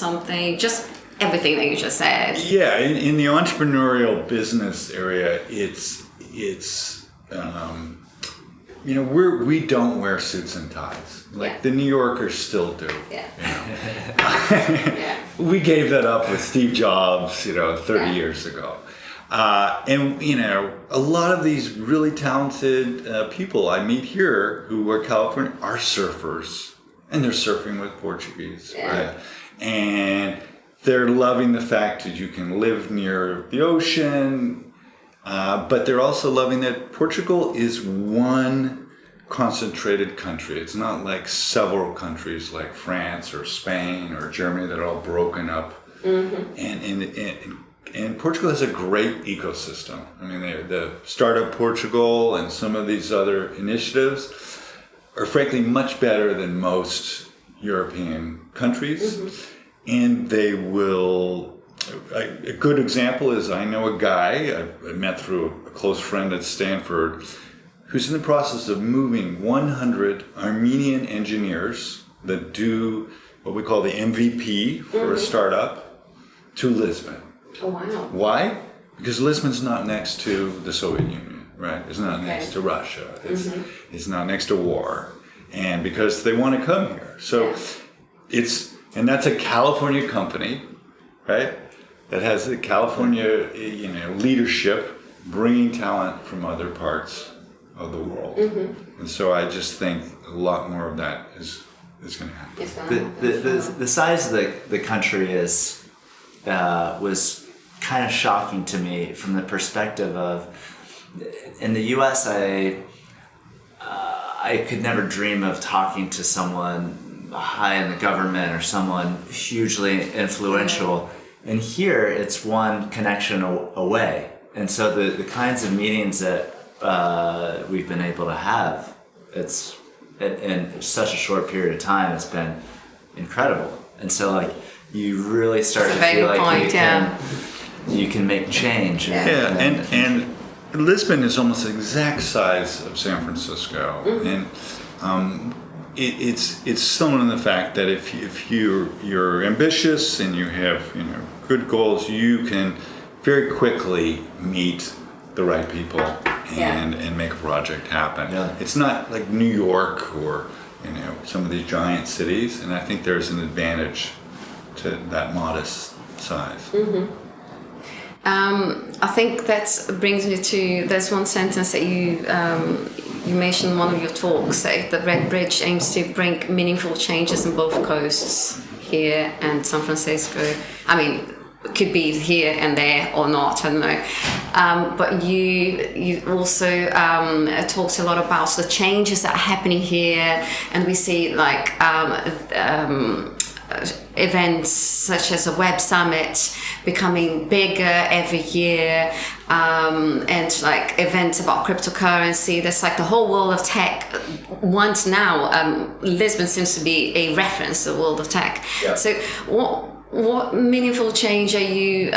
something, just everything that you just said. Yeah, in the entrepreneurial business area, it's we don't wear suits and ties. Like the New Yorkers still do. Yeah. We gave that up with Steve Jobs, 30 years ago. And a lot of these really talented people I meet here who are California are surfers, and they're surfing with Portuguese, right? And they're loving the fact that you can live near the ocean, but they're also loving that Portugal is one concentrated country. It's not like several countries like France or Spain or Germany that are all broken up. Mm-hmm. And Portugal has a great ecosystem. I mean, the Startup Portugal and some of these other initiatives are frankly much better than most European countries. Mm-hmm. And they will, a good example is I know a guy I met through a close friend at Stanford who's in the process of moving 100 Armenian engineers that do what we call the MVP for a startup to Lisbon. Oh, wow. Why? Because Lisbon's not next to the Soviet Union, right? It's not next to Russia. It's not next to war. And because they want to come here. So and that's a California company, right? That has the California, leadership bringing talent from other parts of the world. Mm-hmm. And so I just think a lot more of that is going to happen. The size of the country was kind of shocking to me from the perspective of, in the U.S. I could never dream of talking to someone high in the government or someone hugely influential. And here it's one connection away. And so the kinds of meetings that we've been able to have, it's in such a short period of time, it's been incredible. And so you really start to feel like you can make change. And Lisbon is almost the exact size of San Francisco. Mm-hmm. And it's shown in the fact that if you're ambitious and you have good goals, you can very quickly meet the right people and make a project happen. Yeah. It's not like New York or some of these giant cities, and I think there's an advantage to that modest size. Mm-hmm. I think that brings me to, there's one sentence that you mentioned in one of your talks, that Redbridge aims to bring meaningful changes in both coasts, here and San Francisco. I mean, it could be here and there or not, I don't know. But you also talked a lot about the changes that are happening here, and we see events such as a web summit becoming bigger every year, and events about cryptocurrency. There's the whole world of tech. Once now, Lisbon seems to be a reference to the world of tech. Yeah. So what meaningful change are you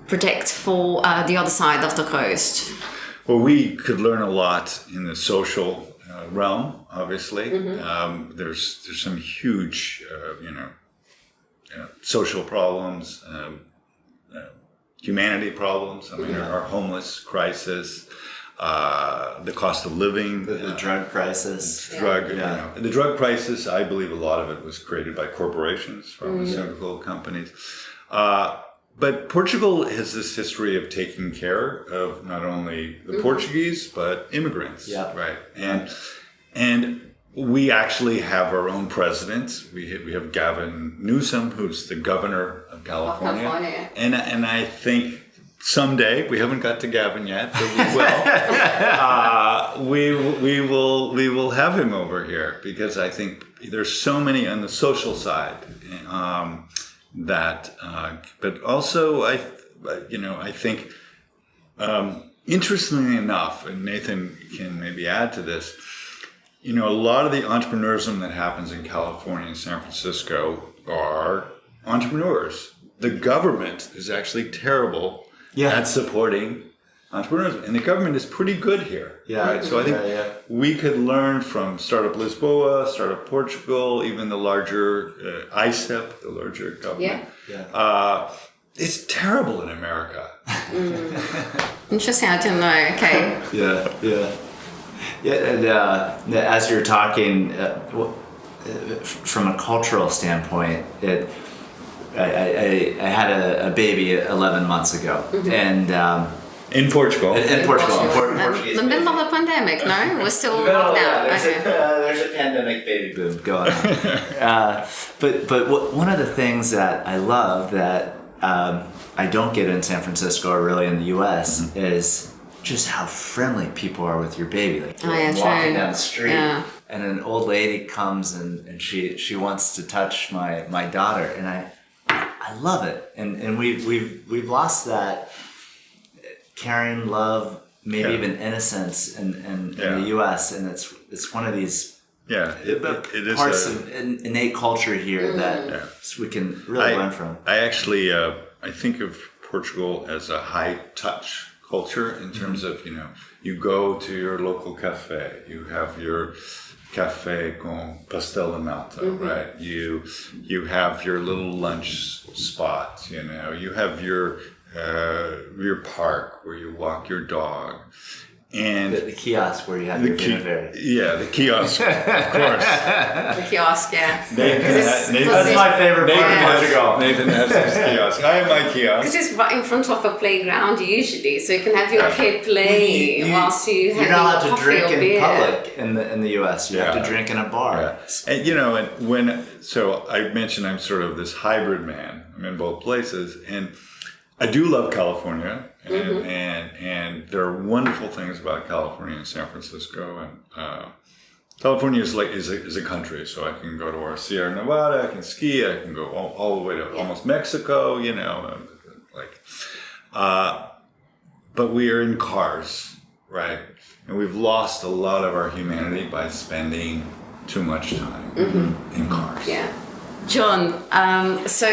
predict for the other side of the coast? Well, we could learn a lot in the social realm, obviously. Mm-hmm. There's some huge, social problems, humanity problems. I mean, our homeless crisis, the cost of living, the drug crisis. The drug crisis. I believe a lot of it was created by corporations, pharmaceutical companies. But Portugal has this history of taking care of not only the Portuguese but immigrants, right? And we actually have our own president. We have Gavin Newsom, who's the governor of California. And I think someday, we haven't got to Gavin yet, but we will. We will have him over here, because I think there's so many on the social side that. But also, I think interestingly enough, and Nathan can maybe add to this. A lot of the entrepreneurism that happens in California and San Francisco are entrepreneurs. The government is actually terrible at supporting entrepreneurs, and the government is pretty good here. Yeah. Right? So I think we could learn from Startup Lisboa, Startup Portugal, even the larger ICEP, the larger government. It's terrible in America. Interesting. I didn't know. Okay. And as you're talking, from a cultural standpoint, I had a baby 11 months ago, and In Portugal. In Portugal. Portuguese the middle baby. of the pandemic, no? We're still locked down. There's a pandemic baby boom going on. But one of the things that I love that I don't get in San Francisco or really in the U.S. is just how friendly people are with your baby. Like walking down the street, and an old lady comes and she wants to touch my daughter, and I love it. And we've lost that caring, love, maybe even innocence in the U.S. And it's one of these it is parts of innate culture here that we can really learn from. I actually I think of Portugal as a high touch culture in terms of, you go to your local cafe, you have your café con pastel de nata, right? You have your little lunch spot, you have your park where you walk your dog. And the kiosk where you have your dinner. The kiosk, of course. The kiosk, That's my favorite part of Portugal. Nathan has his kiosk. I have my kiosk. Because it's right in front of a playground usually, so you can have your kid play whilst you have you're not allowed to coffee drink or in beer. public in the U.S. You have to drink in a bar. And so I mentioned I'm sort of this hybrid man. I'm in both places, and I do love California, and there are wonderful things about California and San Francisco. And California is a country, so I can go to our Sierra Nevada, I can ski, I can go all the way to almost Mexico, but we are in cars, right? And we've lost a lot of our humanity by spending too much time in cars. Yeah. John, so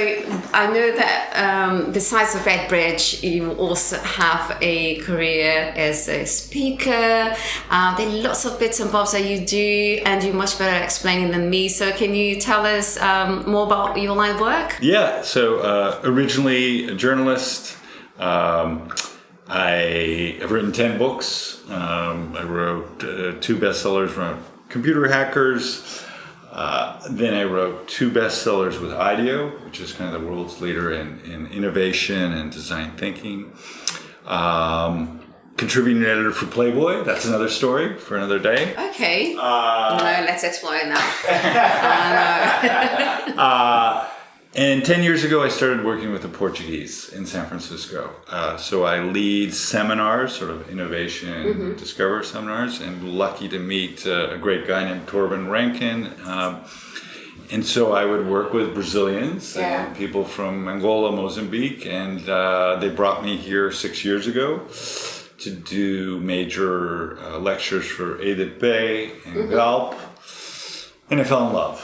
I know that besides the Redbridge, you also have a career as a speaker. There are lots of bits and bobs that you do, and you're much better at explaining than me. So can you tell us more about your line of work? Yeah, so originally a journalist. I have written 10 books. I wrote 2 bestsellers around computer hackers. Then I wrote 2 bestsellers with IDEO, which is kind of the world's leader in innovation and design thinking. Contributing editor for Playboy. That's another story for another day. Okay. No, let's explore it now. And 10 years ago, I started working with the Portuguese in San Francisco. So I lead seminars, sort of innovation discover seminars, and lucky to meet a great guy named Torben Rankin. And so I would work with Brazilians and people from Angola, Mozambique, and they brought me here 6 years ago to do major lectures for EDP and Galp. And I fell in love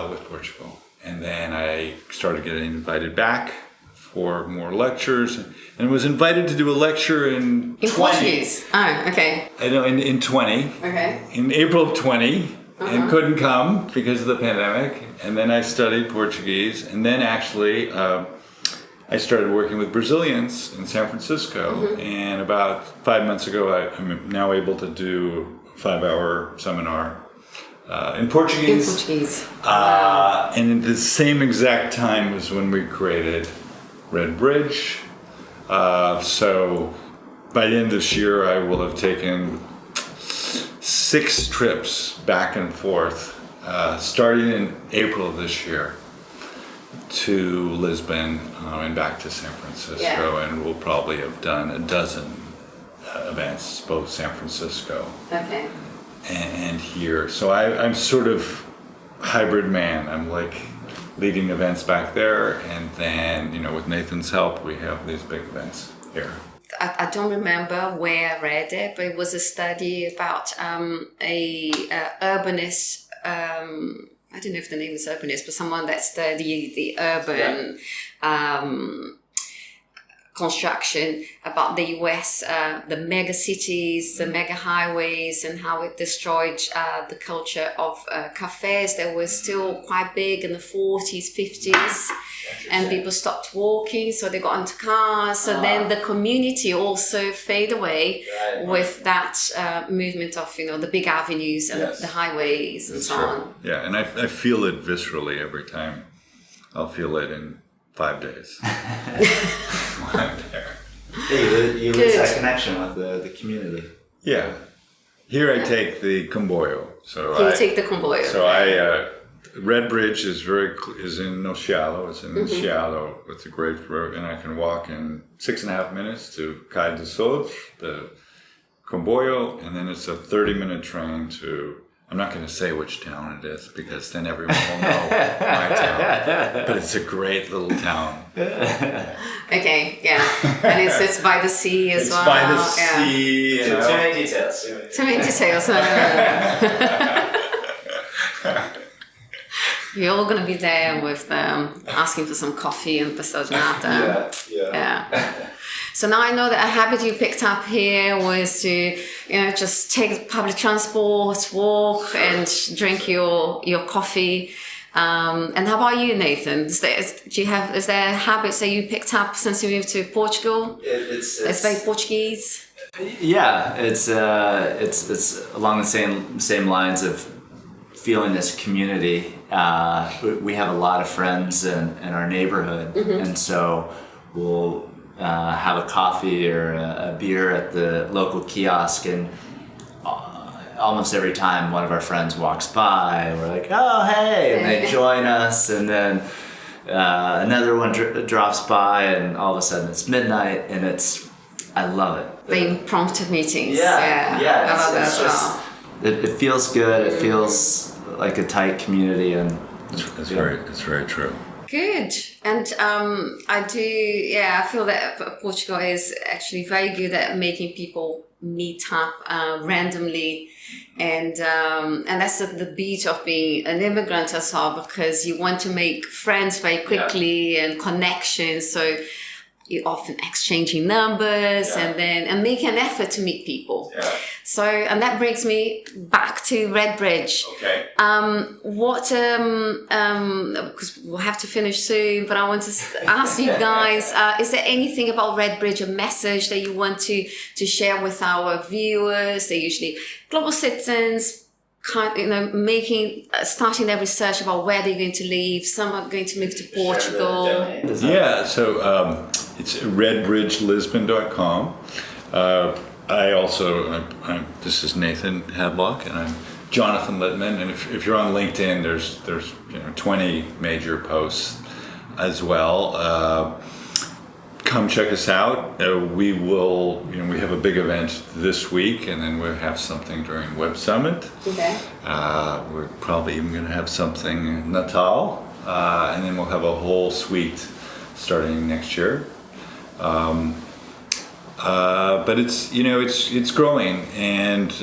with Portugal. And then I started getting invited back for more lectures, and was invited to do a lecture in 20. Portuguese. Oh, okay. I know, in 20. Okay. In April of 20, and couldn't come because of the pandemic. And then I studied Portuguese, and then actually I started working with Brazilians in San Francisco. And about 5 months ago, I'm now able to do a 5-hour seminar in Portuguese. In Portuguese. And at the same exact time was when we created Redbridge. So by the end of this year, I will have taken 6 trips back and forth, starting in April of this year, to Lisbon and back to San Francisco. And we'll probably have done a dozen events, both San Francisco and here. So I'm sort of hybrid man. I'm like leading events back there, and then with Nathan's help, we have these big events here. I don't remember where I read it, but it was a study about a urbanist. I don't know if the name is urbanist, but someone that studied the urban construction, about the US, the mega cities, the mega highways, and how it destroyed the culture of cafes that were still quite big in the 40s, 50s. And people stopped walking, so they got into cars. So then the community also fade away with that movement of, the big avenues and the highways and so on. Yeah, and I feel it viscerally every time. I'll feel it in 5 days. When I'm there. Hey, you lose that connection with the community. Yeah. Here I take the Comboio. You take the Comboio. So Redbridge is in No Shallow. It's in the Shallow. It's a great road, and I can walk in 6.5 minutes to Cais do Sodre, the Comboio, and then it's a 30-minute train to. I'm not going to say which town it is because then everyone will know my town. But it's a great little town. Okay, yeah, and it's by the sea as well. It's by the sea. Too many details. Too many details. We're all going to be there with asking for some coffee and passagiata. Yeah. So now I know that a habit you picked up here was to, just take public transport, walk, and drink your coffee. And how about you, Nathan? Is there habits that you picked up since you moved to Portugal? It's very Portuguese. Yeah, it's along the same lines of feeling this community. We have a lot of friends in our neighborhood, and so we'll have a coffee or a beer at the local kiosk, and almost every time one of our friends walks by, we're like, oh, hey, and they join us, and then another one drops by, and all of a sudden it's midnight, and I love it. The impromptu meetings. Yeah. I love that as well. It feels good. It feels like a tight community, and it's very true. Good. And I feel that Portugal is actually very good at making people meet up randomly, and that's the beauty of being an immigrant as well, because you want to make friends very quickly and connections, so you're often exchanging numbers and making an effort to meet people. So, and that brings me back to Redbridge. Okay. Because we'll have to finish soon, but I want to ask you guys, is there anything about Redbridge, a message that you want to share with our viewers? They're usually global citizens, starting their research about where they're going to live. Some are going to move to Portugal. Yeah, so it's redbridgelisbon.com. This is Nathan Hadlock, and I'm Jonathan Littman. And if you're on LinkedIn, there's 20 major posts as well. Come check us out. We have a big event this week, and then we'll have something during Web Summit. Okay. We're probably even going to have something in Natal, and then we'll have a whole suite starting next year. But it's growing, and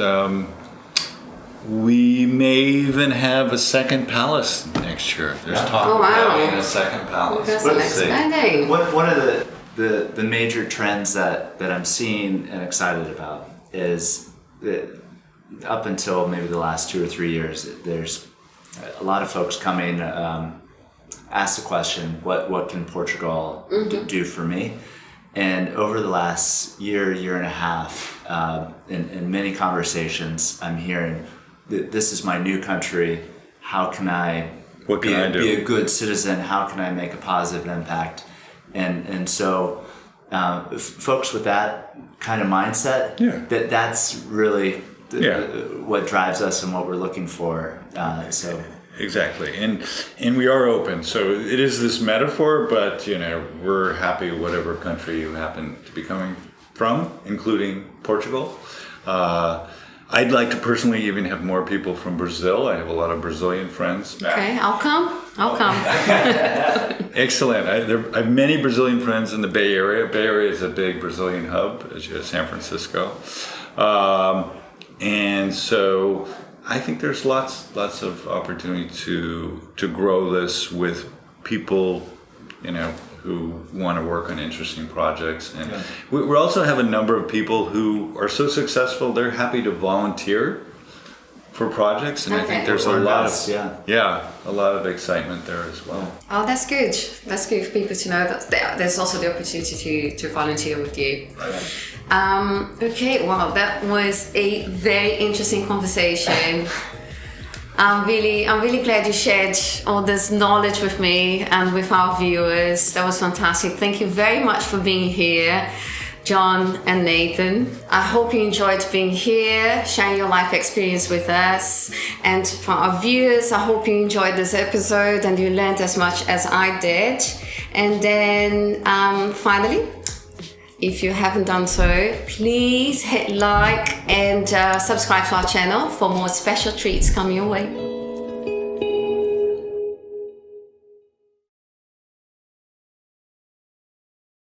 we may even have a second palace next year. There's talk of having a second palace. That's exciting. One of the major trends that I'm seeing and excited about is that up until maybe the last 2 or 3 years, there's a lot of folks coming, ask the question, what can Portugal do for me? And over the last year and a half, in many conversations, I'm hearing, this is my new country. How can I be a good citizen? How can I make a positive impact? And so folks with that kind of mindset, that's really what drives us and what we're looking for. Exactly, and we are open. So it is this metaphor, but we're happy whatever country you happen to be coming from, including Portugal. I'd like to personally even have more people from Brazil. I have a lot of Brazilian friends. Okay, I'll come. Excellent. I have many Brazilian friends in the Bay Area. Bay Area is a big Brazilian hub, as you know, San Francisco, and so I think there's lots of opportunity to grow this with people, who want to work on interesting projects. And we also have a number of people who are so successful, they're happy to volunteer for projects. And I think there's a lot of excitement there as well. Oh, that's good. That's good for people to know that there's also the opportunity to volunteer with you. Okay, well, that was a very interesting conversation. I'm really glad you shared all this knowledge with me and with our viewers. That was fantastic. Thank you very much for being here, John and Nathan. I hope you enjoyed being here, sharing your life experience with us. And for our viewers, I hope you enjoyed this episode and you learned as much as I did. And then finally, if you haven't done so, please hit like and subscribe to our channel for more special treats coming your way.